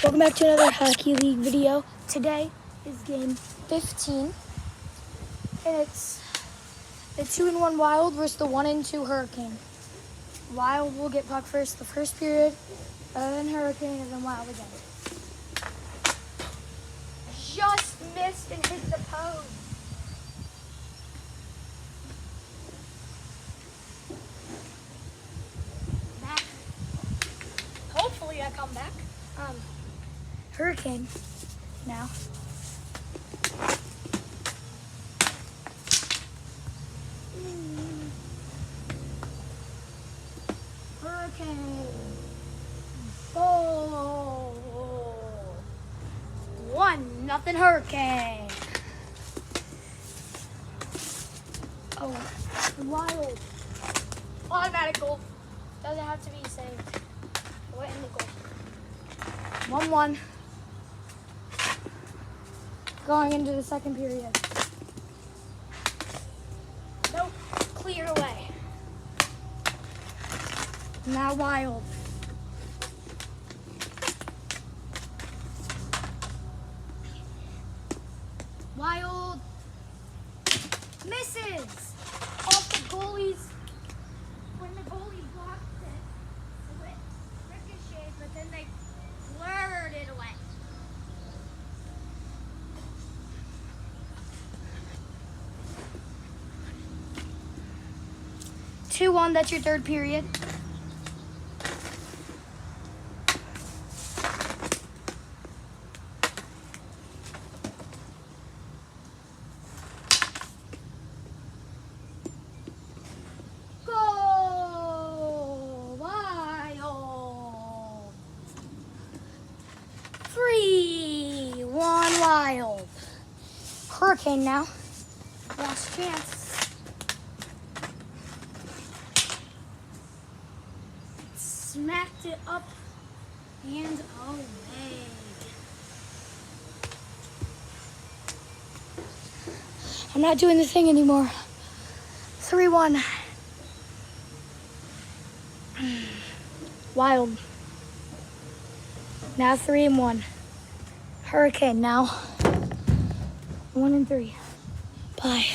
Welcome back to another Hockey League video. Today is game 15, and it's the 2-1 Wild versus the 1-2 Hurricane. Wild will get puck first the first period, then Hurricane, and then Wild again. Just missed and hit the post. Back. Hopefully I come back. Hurricane now. Hurricane. Oh. 1-0 Hurricane. Oh, Wild. Automatic goal. Doesn't have to be saved. Went in the goal. 1-1. Going into the second period. Nope. Clear away. Now Wild. Wild misses off the goalie's. When the goalie blocked it, it ricocheted, but then they blurred it away. Two one. That's your third period. Go Wild! 3-1 Wild. Hurricane now. Last chance. Smacked it up and away. I'm not doing the thing anymore. 3-1. Wild. Now 3-1. Hurricane now. 1-3. Bye.